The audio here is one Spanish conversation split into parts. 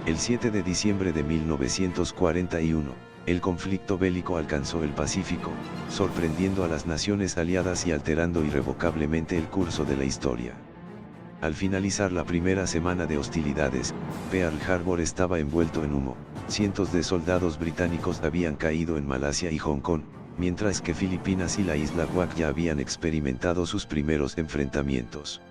El 7 de diciembre de 1941, el conflicto bélico alcanzó el Pacífico, sorprendiendo a las naciones aliadas y alterando irrevocablemente el curso de la historia. Al finalizar la primera semana de hostilidades, Pearl Harbor estaba envuelto en humo, cientos de soldados británicos habían caído en Malasia y Hong Kong, mientras que Filipinas y la isla Guam ya habían experimentado sus primeros enfrentamientos.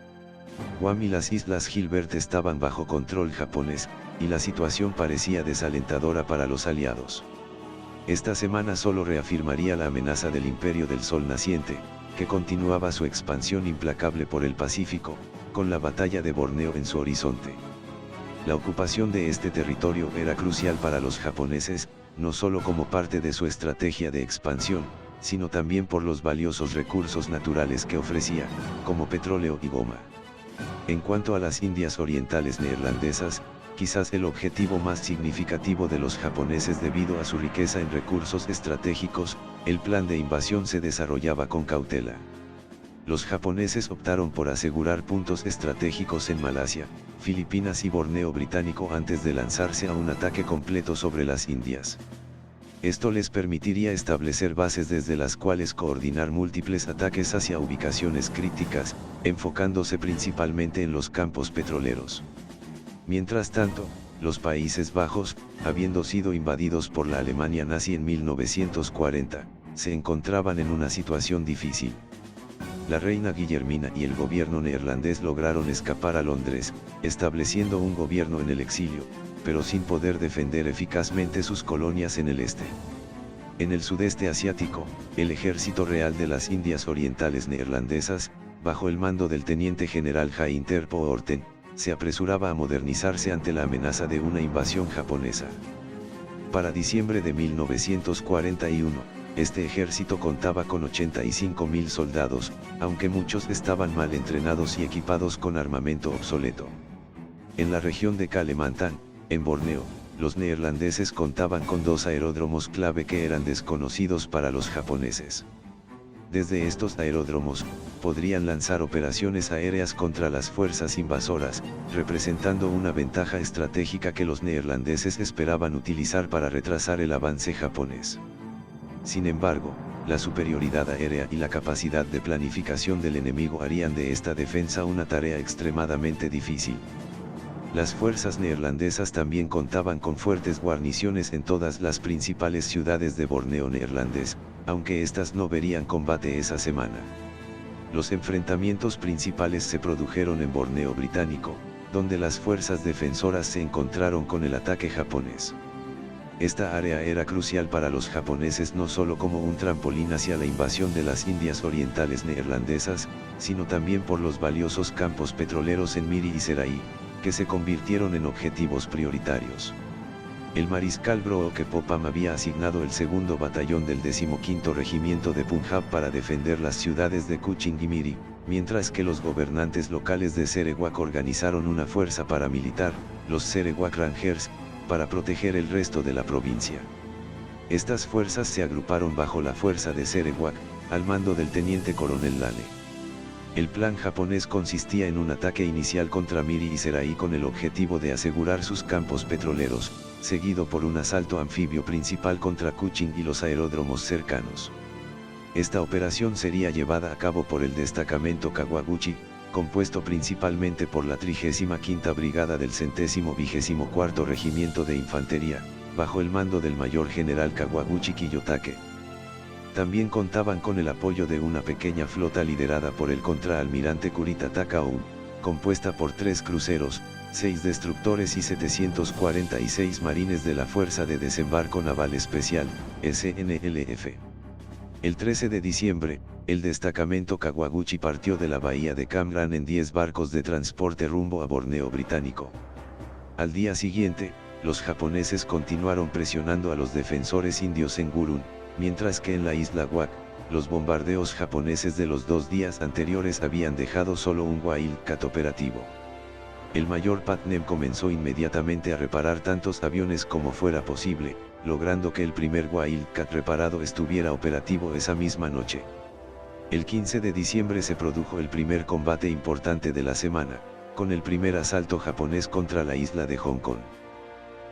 Guam y las islas Gilbert estaban bajo control japonés, y la situación parecía desalentadora para los aliados. Esta semana solo reafirmaría la amenaza del Imperio del Sol naciente, que continuaba su expansión implacable por el Pacífico, con la batalla de Borneo en su horizonte. La ocupación de este territorio era crucial para los japoneses, no solo como parte de su estrategia de expansión, sino también por los valiosos recursos naturales que ofrecía, como petróleo y goma. En cuanto a las Indias Orientales neerlandesas, quizás el objetivo más significativo de los japoneses debido a su riqueza en recursos estratégicos, el plan de invasión se desarrollaba con cautela. Los japoneses optaron por asegurar puntos estratégicos en Malasia, Filipinas y Borneo británico antes de lanzarse a un ataque completo sobre las Indias. Esto les permitiría establecer bases desde las cuales coordinar múltiples ataques hacia ubicaciones críticas, enfocándose principalmente en los campos petroleros. Mientras tanto, los Países Bajos, habiendo sido invadidos por la Alemania nazi en 1940, se encontraban en una situación difícil. La reina Guillermina y el gobierno neerlandés lograron escapar a Londres, estableciendo un gobierno en el exilio, pero sin poder defender eficazmente sus colonias en el este. En el sudeste asiático, el Ejército Real de las Indias Orientales Neerlandesas, bajo el mando del teniente general Jain Terpo Orten, se apresuraba a modernizarse ante la amenaza de una invasión japonesa. Para diciembre de 1941, este ejército contaba con 85.000 soldados, aunque muchos estaban mal entrenados y equipados con armamento obsoleto. En la región de Kalimantan, en Borneo, los neerlandeses contaban con 2 aeródromos clave que eran desconocidos para los japoneses. Desde estos aeródromos, podrían lanzar operaciones aéreas contra las fuerzas invasoras, representando una ventaja estratégica que los neerlandeses esperaban utilizar para retrasar el avance japonés. Sin embargo, la superioridad aérea y la capacidad de planificación del enemigo harían de esta defensa una tarea extremadamente difícil. Las fuerzas neerlandesas también contaban con fuertes guarniciones en todas las principales ciudades de Borneo neerlandés, aunque éstas no verían combate esa semana. Los enfrentamientos principales se produjeron en Borneo británico, donde las fuerzas defensoras se encontraron con el ataque japonés. Esta área era crucial para los japoneses no solo como un trampolín hacia la invasión de las Indias Orientales neerlandesas, sino también por los valiosos campos petroleros en Miri y Serai, que se convirtieron en objetivos prioritarios. El mariscal Brooke Popham había asignado el 2º batallón del 15º regimiento de Punjab para defender las ciudades de Kuching y Miri, mientras que los gobernantes locales de Sarawak organizaron una fuerza paramilitar, los Sarawak Rangers, para proteger el resto de la provincia. Estas fuerzas se agruparon bajo la fuerza de Sarawak, al mando del teniente coronel Lane. El plan japonés consistía en un ataque inicial contra Miri y Serai con el objetivo de asegurar sus campos petroleros, seguido por un asalto anfibio principal contra Kuching y los aeródromos cercanos. Esta operación sería llevada a cabo por el destacamento Kawaguchi, compuesto principalmente por la 35ª Brigada del 124º Regimiento de Infantería, bajo el mando del mayor general Kawaguchi Kiyotake. También contaban con el apoyo de una pequeña flota liderada por el contraalmirante Kurita Takao, compuesta por 3 cruceros, 6 destructores y 746 marines de la Fuerza de Desembarco Naval Especial, SNLF. El 13 de diciembre, el destacamento Kawaguchi partió de la bahía de Cam Ranh en 10 barcos de transporte rumbo a Borneo británico. Al día siguiente, los japoneses continuaron presionando a los defensores indios en Gurun, mientras que en la isla Wak, los bombardeos japoneses de los 2 días anteriores habían dejado solo un Wildcat operativo. El mayor Putnam comenzó inmediatamente a reparar tantos aviones como fuera posible, logrando que el primer Wildcat reparado estuviera operativo esa misma noche. El 15 de diciembre se produjo el primer combate importante de la semana, con el primer asalto japonés contra la isla de Hong Kong.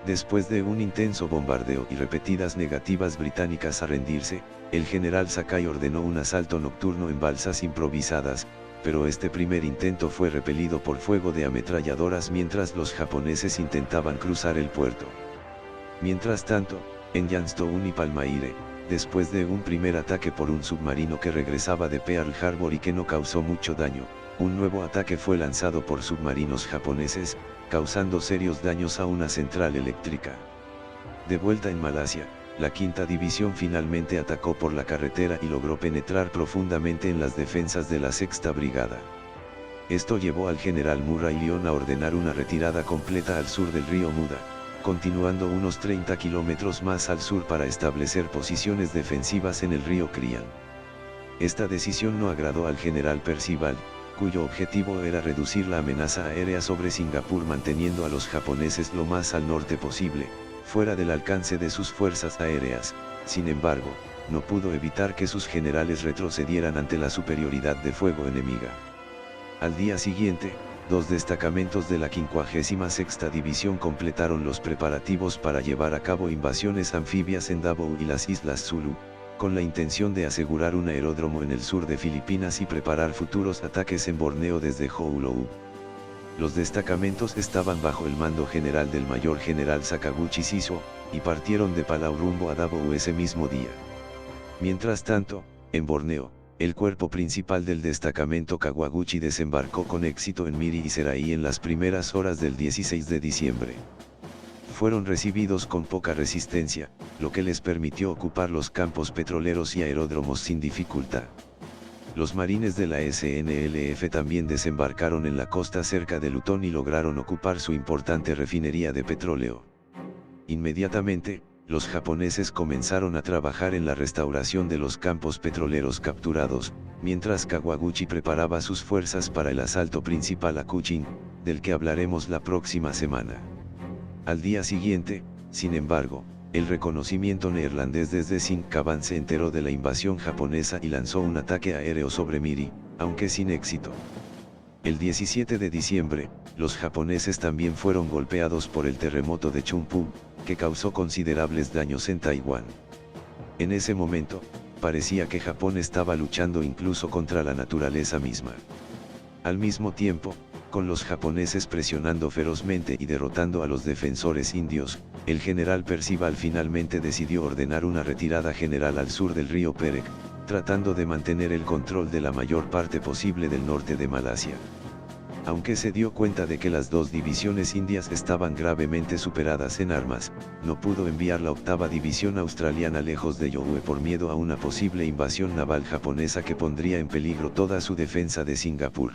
Después de un intenso bombardeo y repetidas negativas británicas a rendirse, el general Sakai ordenó un asalto nocturno en balsas improvisadas, pero este primer intento fue repelido por fuego de ametralladoras mientras los japoneses intentaban cruzar el puerto. Mientras tanto, en Jamestown y Palmyre, después de un primer ataque por un submarino que regresaba de Pearl Harbor y que no causó mucho daño, un nuevo ataque fue lanzado por submarinos japoneses, causando serios daños a una central eléctrica. De vuelta en Malasia, la quinta división finalmente atacó por la carretera y logró penetrar profundamente en las defensas de la sexta brigada. Esto llevó al general Murray Lyon a ordenar una retirada completa al sur del río Muda, continuando unos 30 kilómetros más al sur para establecer posiciones defensivas en el río Krian. Esta decisión no agradó al general Percival, cuyo objetivo era reducir la amenaza aérea sobre Singapur manteniendo a los japoneses lo más al norte posible, fuera del alcance de sus fuerzas aéreas. Sin embargo, no pudo evitar que sus generales retrocedieran ante la superioridad de fuego enemiga. Al día siguiente, 2 destacamentos de la 56ª División completaron los preparativos para llevar a cabo invasiones anfibias en Davao y las Islas Sulu, con la intención de asegurar un aeródromo en el sur de Filipinas y preparar futuros ataques en Borneo desde Honolulu. Los destacamentos estaban bajo el mando general del mayor general Sakaguchi Shiso, y partieron de Palau rumbo a Davao ese mismo día. Mientras tanto, en Borneo, el cuerpo principal del destacamento Kawaguchi desembarcó con éxito en Miri y Serai en las primeras horas del 16 de diciembre. Fueron recibidos con poca resistencia, lo que les permitió ocupar los campos petroleros y aeródromos sin dificultad. Los marines de la SNLF también desembarcaron en la costa cerca de Lutón y lograron ocupar su importante refinería de petróleo. Inmediatamente, los japoneses comenzaron a trabajar en la restauración de los campos petroleros capturados, mientras Kawaguchi preparaba sus fuerzas para el asalto principal a Kuching, del que hablaremos la próxima semana. Al día siguiente, sin embargo, el reconocimiento neerlandés desde Singkavan se enteró de la invasión japonesa y lanzó un ataque aéreo sobre Miri, aunque sin éxito. El 17 de diciembre, los japoneses también fueron golpeados por el terremoto de Chunpu, que causó considerables daños en Taiwán. En ese momento, parecía que Japón estaba luchando incluso contra la naturaleza misma. Al mismo tiempo, con los japoneses presionando ferozmente y derrotando a los defensores indios, el general Percival finalmente decidió ordenar una retirada general al sur del río Perak, tratando de mantener el control de la mayor parte posible del norte de Malasia. Aunque se dio cuenta de que las 2 divisiones indias estaban gravemente superadas en armas, no pudo enviar la 8ª división australiana lejos de Youe por miedo a una posible invasión naval japonesa que pondría en peligro toda su defensa de Singapur.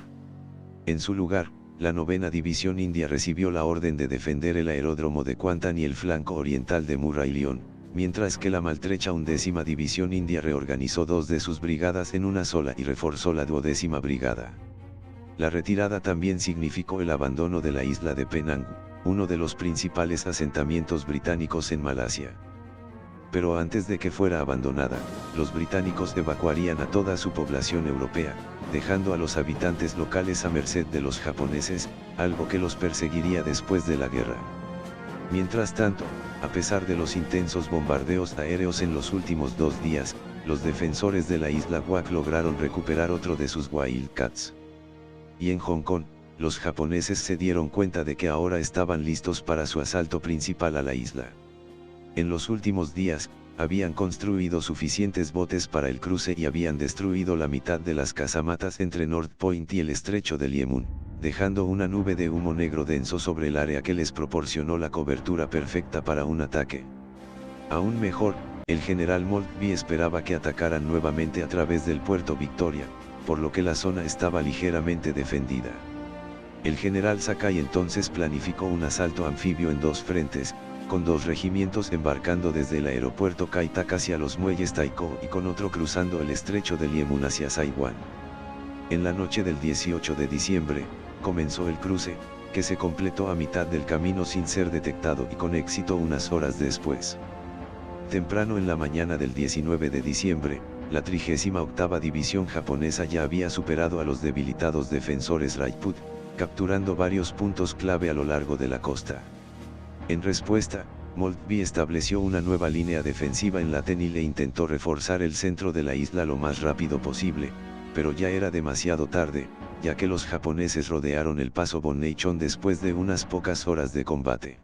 En su lugar, la 9ª división india recibió la orden de defender el aeródromo de Kuantan y el flanco oriental de Murray Lyon, mientras que la maltrecha 11ª división india reorganizó 2 de sus brigadas en una sola y reforzó la 12ª brigada. La retirada también significó el abandono de la isla de Penang, uno de los principales asentamientos británicos en Malasia. Pero antes de que fuera abandonada, los británicos evacuarían a toda su población europea, dejando a los habitantes locales a merced de los japoneses, algo que los perseguiría después de la guerra. Mientras tanto, a pesar de los intensos bombardeos aéreos en los últimos 2 días, los defensores de la isla Wak lograron recuperar otro de sus Wildcats. Y en Hong Kong, los japoneses se dieron cuenta de que ahora estaban listos para su asalto principal a la isla. En los últimos días, habían construido suficientes botes para el cruce y habían destruido la mitad de las casamatas entre North Point y el estrecho de Liemun, dejando una nube de humo negro denso sobre el área que les proporcionó la cobertura perfecta para un ataque. Aún mejor, el general Maltby esperaba que atacaran nuevamente a través del puerto Victoria, por lo que la zona estaba ligeramente defendida. El general Sakai entonces planificó un asalto anfibio en 2 frentes, con 2 regimientos embarcando desde el aeropuerto Kai Tak hacia los muelles Taiko y con otro cruzando el estrecho de Liemun hacia Saiwán. En la noche del 18 de diciembre, comenzó el cruce, que se completó a mitad del camino sin ser detectado y con éxito unas horas después. Temprano en la mañana del 19 de diciembre, la 38ª División japonesa ya había superado a los debilitados defensores Rajput, capturando varios puntos clave a lo largo de la costa. En respuesta, Moltke estableció una nueva línea defensiva en la Tenil e intentó reforzar el centro de la isla lo más rápido posible, pero ya era demasiado tarde, ya que los japoneses rodearon el paso Bonnechon después de unas pocas horas de combate.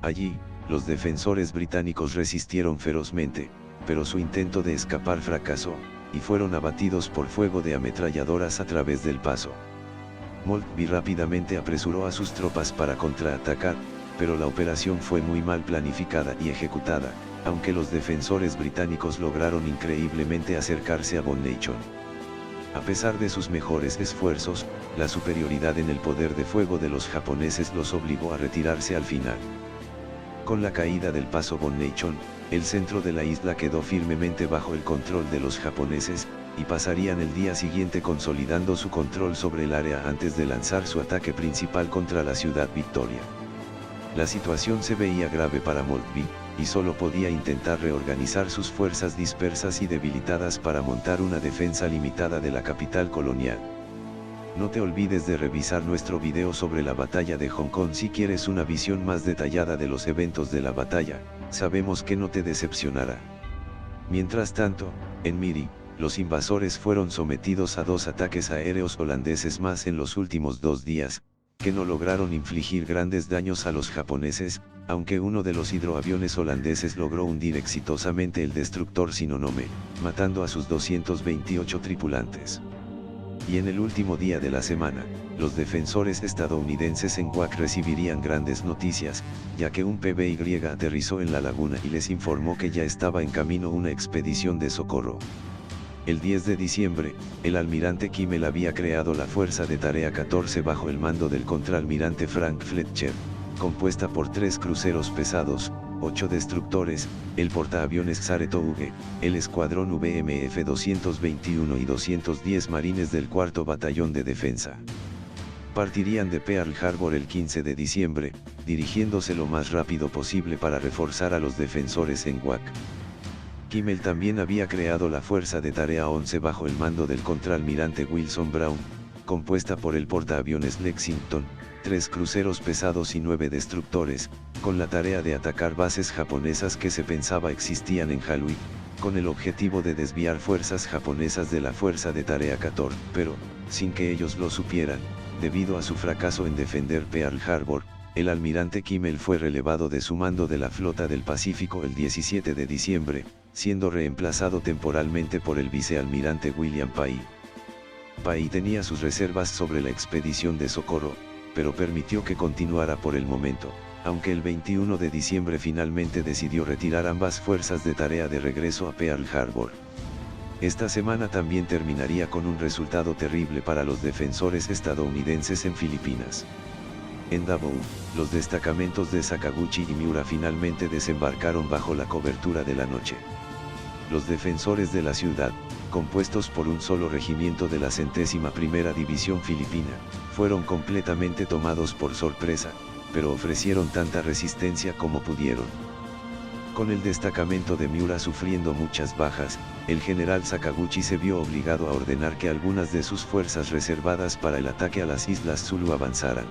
Allí, los defensores británicos resistieron ferozmente, pero su intento de escapar fracasó, y fueron abatidos por fuego de ametralladoras a través del paso. Moltke rápidamente apresuró a sus tropas para contraatacar, pero la operación fue muy mal planificada y ejecutada, aunque los defensores británicos lograron increíblemente acercarse a Bonnechon. A pesar de sus mejores esfuerzos, la superioridad en el poder de fuego de los japoneses los obligó a retirarse al final. Con la caída del paso Bonnechon, el centro de la isla quedó firmemente bajo el control de los japoneses, y pasarían el día siguiente consolidando su control sobre el área antes de lanzar su ataque principal contra la ciudad Victoria. La situación se veía grave para Moltke, y solo podía intentar reorganizar sus fuerzas dispersas y debilitadas para montar una defensa limitada de la capital colonial. No te olvides de revisar nuestro video sobre la batalla de Hong Kong si quieres una visión más detallada de los eventos de la batalla, sabemos que no te decepcionará. Mientras tanto, en Miri, los invasores fueron sometidos a 2 ataques aéreos holandeses más en los últimos 2 días, que no lograron infligir grandes daños a los japoneses, aunque uno de los hidroaviones holandeses logró hundir exitosamente el destructor Shinonome, matando a sus 228 tripulantes. Y en el último día de la semana, los defensores estadounidenses en Wak recibirían grandes noticias, ya que un PBY aterrizó en la laguna y les informó que ya estaba en camino una expedición de socorro. El 10 de diciembre, el almirante Kimmel había creado la Fuerza de Tarea 14 bajo el mando del contraalmirante Frank Fletcher, compuesta por 3 cruceros pesados, 8 destructores, el portaaviones Saratoga, el escuadrón VMF 221 y 210 marines del 4º Batallón de Defensa. Partirían de Pearl Harbor el 15 de diciembre, dirigiéndose lo más rápido posible para reforzar a los defensores en Wak. Kimmel también había creado la Fuerza de Tarea 11 bajo el mando del contraalmirante Wilson Brown, compuesta por el portaaviones Lexington, 3 cruceros pesados y 9 destructores, con la tarea de atacar bases japonesas que se pensaba existían en Halui, con el objetivo de desviar fuerzas japonesas de la Fuerza de Tarea 14, pero, sin que ellos lo supieran, debido a su fracaso en defender Pearl Harbor, el almirante Kimmel fue relevado de su mando de la Flota del Pacífico el 17 de diciembre, siendo reemplazado temporalmente por el vicealmirante William Pai. Pai tenía sus reservas sobre la expedición de socorro, pero permitió que continuara por el momento, aunque el 21 de diciembre finalmente decidió retirar ambas fuerzas de tarea de regreso a Pearl Harbor. Esta semana también terminaría con un resultado terrible para los defensores estadounidenses en Filipinas. En Davao, los destacamentos de Sakaguchi y Miura finalmente desembarcaron bajo la cobertura de la noche. Los defensores de la ciudad, compuestos por un solo regimiento de la 101ª División Filipina, fueron completamente tomados por sorpresa, pero ofrecieron tanta resistencia como pudieron. Con el destacamento de Miura sufriendo muchas bajas, el general Sakaguchi se vio obligado a ordenar que algunas de sus fuerzas reservadas para el ataque a las Islas Sulu avanzaran.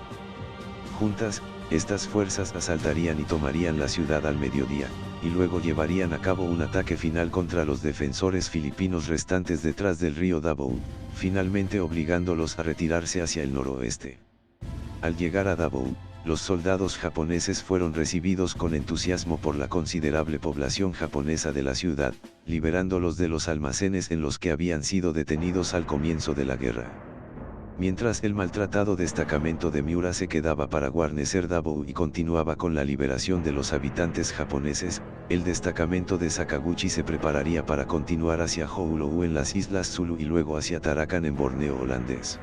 Juntas, estas fuerzas asaltarían y tomarían la ciudad al mediodía, y luego llevarían a cabo un ataque final contra los defensores filipinos restantes detrás del río Davao, finalmente obligándolos a retirarse hacia el noroeste. Al llegar a Davao, los soldados japoneses fueron recibidos con entusiasmo por la considerable población japonesa de la ciudad, liberándolos de los almacenes en los que habían sido detenidos al comienzo de la guerra. Mientras el maltratado destacamento de Miura se quedaba para guarnecer Davao y continuaba con la liberación de los habitantes japoneses, el destacamento de Sakaguchi se prepararía para continuar hacia Honolulu en las Islas Sulu y luego hacia Tarakan en Borneo holandés.